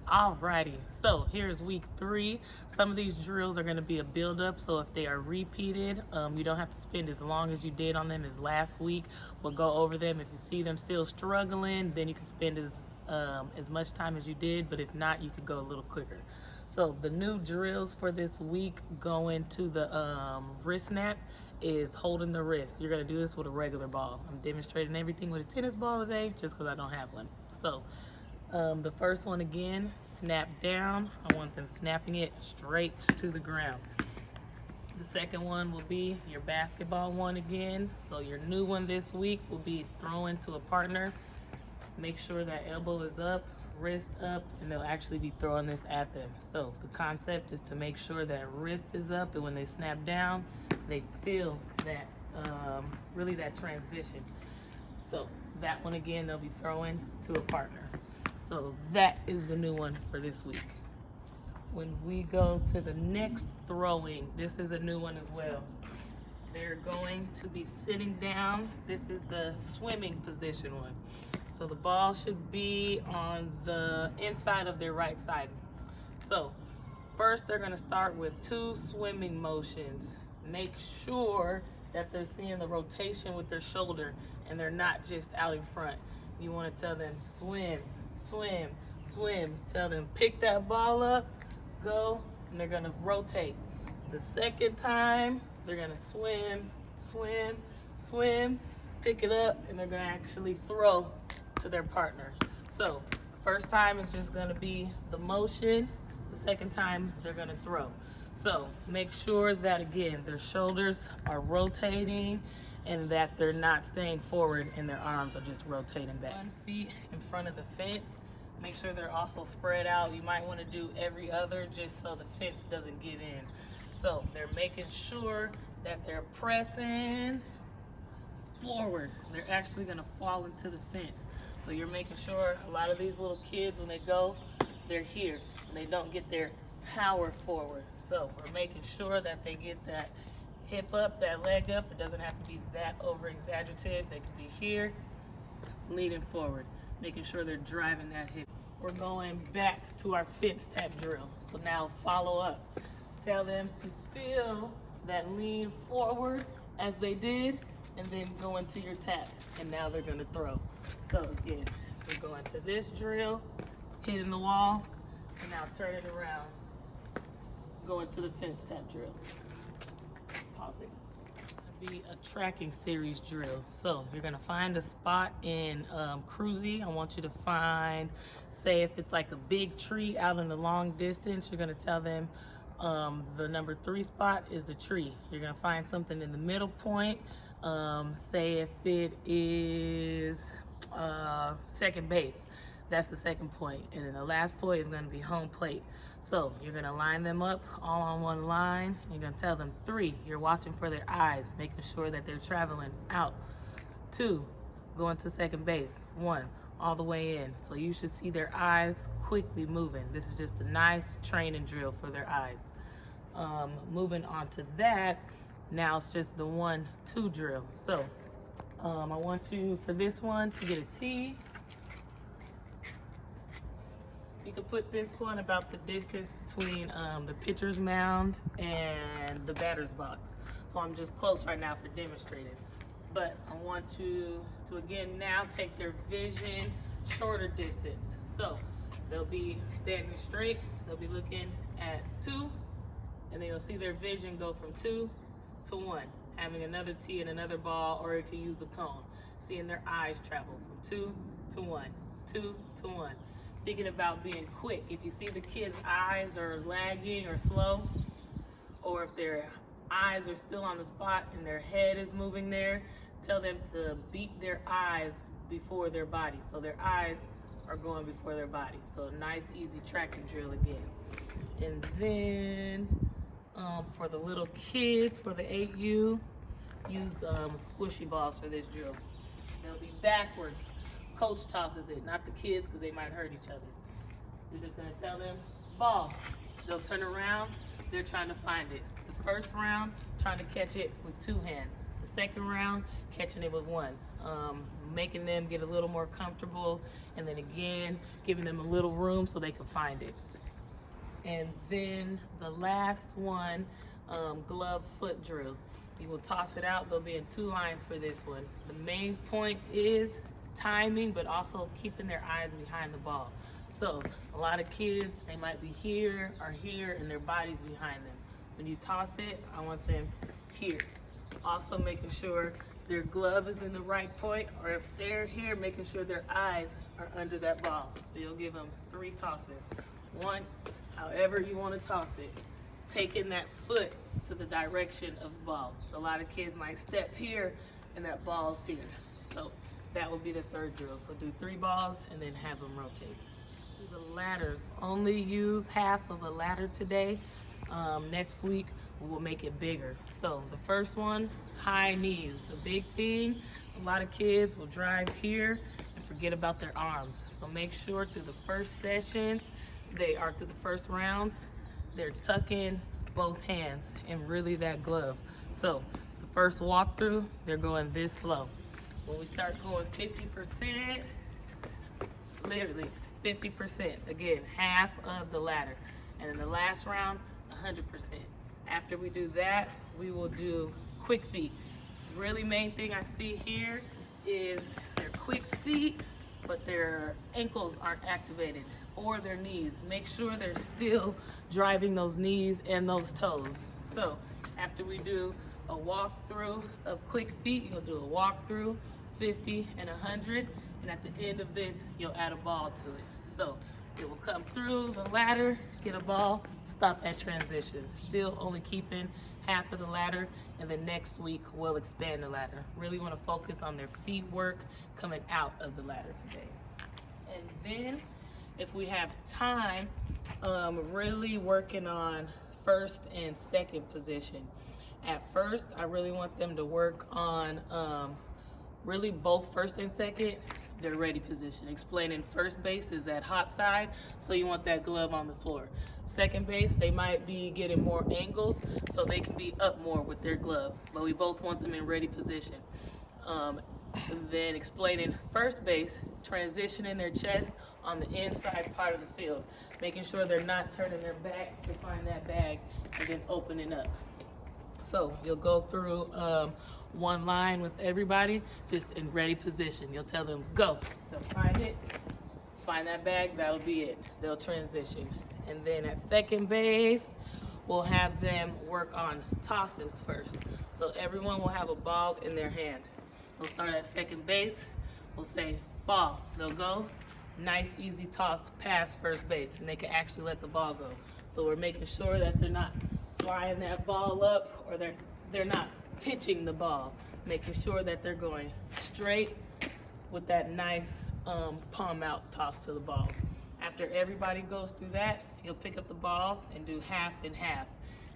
Alrighty, so here's week 3. Some of these drills are going to be a build-up, so if they are repeated, you don't have to spend as long as you did on them as last week. We'll go over them. If you see them still struggling, then you can spend as much time as you did, but if not, you could go a little quicker. So the new drills for this week going to the wrist snap is holding the wrist. You're going to do this with a regular ball. I'm demonstrating everything with a tennis ball today just because I don't have one. So the first one again, snap down. I want them snapping it straight to the ground. The second one will be your basketball one again. So your new one this week will be throwing to a partner. Make sure that elbow is up, wrist up, and they'll actually be throwing this at them. So the concept is to make sure that wrist is up, and when they snap down, they feel that really that transition. So that one again, they'll be throwing to a partner. So that is the new one for this week. When we go to the next throwing, this is a new one as well. They're going to be sitting down. This is the swimming position one. So the ball should be on the inside of their right side. So first they're going to start with 2 swimming motions. Make sure that they're seeing the rotation with their shoulder and they're not just out in front. You want to tell them swim, swim, swim. Tell them pick that ball up, go, and they're going to rotate. The second time, they're going to swim, swim, swim, pick it up, and they're going to actually throw to their partner. So the first time is just going to be the motion. The second time, they're going to throw. So make sure that, again, their shoulders are rotating and that they're not staying forward and their arms are just rotating back. 1 feet in front of the fence. Make sure they're also spread out. You might want to do every other just so the fence doesn't give in. So they're making sure that they're pressing forward. They're actually going to fall into the fence. So you're making sure a lot of these little kids, when they go, they're here and they don't get their power forward. So we're making sure that they get that hip up, that leg up. It doesn't have to be that over exaggerative. They could be here, leaning forward, making sure they're driving that hip. We're going back to our fence tap drill. So now follow up. Tell them to feel that lean forward as they did, and then go into your tap. And now they're gonna throw. So again, we're going to this drill, hitting the wall, and now turn it around. Going to the fence tap drill. Pause it. It'll be a tracking series drill. So you're gonna find a spot in cruisy. I want you to find, say if it's like a big tree out in the long distance, you're gonna tell them the number 3 spot is the tree. You're gonna find something in the middle point. Say if it is second base, that's the second point. And then the last point is gonna be home plate. So you're gonna line them up all on one line. You're gonna tell them 3, you're watching for their eyes, making sure that they're traveling out. 2, going to second base. 1, all the way in. So you should see their eyes quickly moving. This is just a nice training drill for their eyes. Moving on to that, now it's just the 1-2 drill. So I want you for this one to get a tee. You can put this one about the distance between the pitcher's mound and the batter's box. So I'm just close right now for demonstrating. But I want you to again now take their vision shorter distance. So they'll be standing straight, they'll be looking at 2, and then you'll see their vision go from 2 to 1, having another tee and another ball, or it could use a cone. Seeing their eyes travel from 2 to 1, 2 to 1. Thinking about being quick. If you see the kids' eyes are lagging or slow, or if their eyes are still on the spot and their head is moving there, tell them to beat their eyes before their body. So their eyes are going before their body. So a nice, easy tracking drill again. And then for the little kids, for the 8U, use squishy balls for this drill. They'll be backwards. Coach tosses it, not the kids, because they might hurt each other. You're just gonna tell them, ball. They'll turn around, they're trying to find it. The first round, trying to catch it with 2 hands. The second round, catching it with 1. making them get a little more comfortable, and then again, giving them a little room so they can find it. And then the last one, glove foot drill. You will toss it out. There'll be in 2 lines for this one. The main point is timing, but also keeping their eyes behind the ball. So a lot of kids, they might be here or here and their body's behind them. When you toss it, I want them here. Also making sure their glove is in the right point, or if they're here, making sure their eyes are under that ball. So you'll give them 3 tosses. 1, however you want to toss it, taking that foot to the direction of the ball. So a lot of kids might step here and that ball's here. So that will be the 3rd drill. So do 3 balls and then have them rotate. The ladders, only use half of a ladder today. Next week we will make it bigger. So the first one, high knees. A big thing, a lot of kids will drive here and forget about their arms. So make sure through the first sessions, through the first rounds, they're tucking both hands and really that glove. So the first walkthrough, they're going this slow. When we start going 50%, literally 50%, again, half of the ladder. And in the last round, 100%. After we do that, we will do quick feet. The really main thing I see here is their quick feet, but their ankles aren't activated, or their knees. Make sure they're still driving those knees and those toes. So after we do a walkthrough of quick feet, you'll do a walkthrough, 50 and 100, and at the end of this, you'll add a ball to it. So it will come through the ladder, get a ball, stop at transition. Still only keeping half of the ladder, and then next week we'll expand the ladder. Really want to focus on their feet work coming out of the ladder today. And then if we have time, really working on first and second position. At first, I really want them to work on really both first and second, their ready position. Explaining first base is that hot side, so you want that glove on the floor. Second base, they might be getting more angles, so they can be up more with their glove, but we both want them in ready position. Then explaining first base, transitioning their chest on the inside part of the field, making sure they're not turning their back to find that bag and then opening up. So you'll go through one line with everybody, just in ready position. You'll tell them, go. They'll find it, find that bag, that'll be it. They'll transition. And then at second base, we'll have them work on tosses first. So everyone will have a ball in their hand. We'll start at second base. We'll say, ball. They'll go. Nice, easy toss past first base, and they can actually let the ball go. So we're making sure that they're not flying that ball up, or they're not pitching the ball. Making sure that they're going straight with that nice palm out toss to the ball. After everybody goes through that, you'll pick up the balls and do half and half.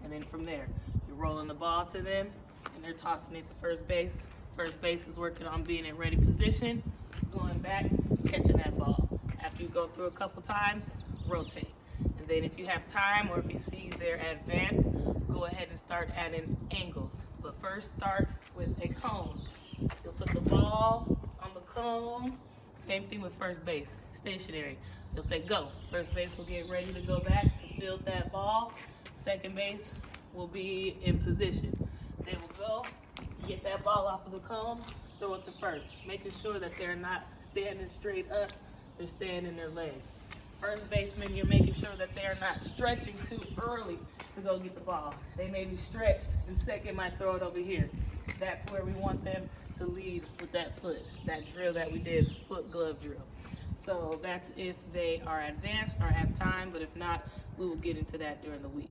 And then from there, you're rolling the ball to them, and they're tossing it to first base. First base is working on being in ready position, going back, catching that ball. After you go through a couple times, rotate. And then if you have time, or if you see they're advanced, go ahead and start adding angles. But first start with a cone. You'll put the ball on the cone. Same thing with first base, stationary. You'll say go. First base will get ready to go back to field that ball. Second base will be in position. They will go, get that ball off of the cone, throw it to first, making sure that they're not standing straight up, they're staying in their legs. First baseman, you're making sure that they're not stretching too early to go get the ball. They may be stretched, and second might throw it over here. That's where we want them to lead with that foot, that drill that we did, foot glove drill. So that's if they are advanced or have time, but if not, we will get into that during the week.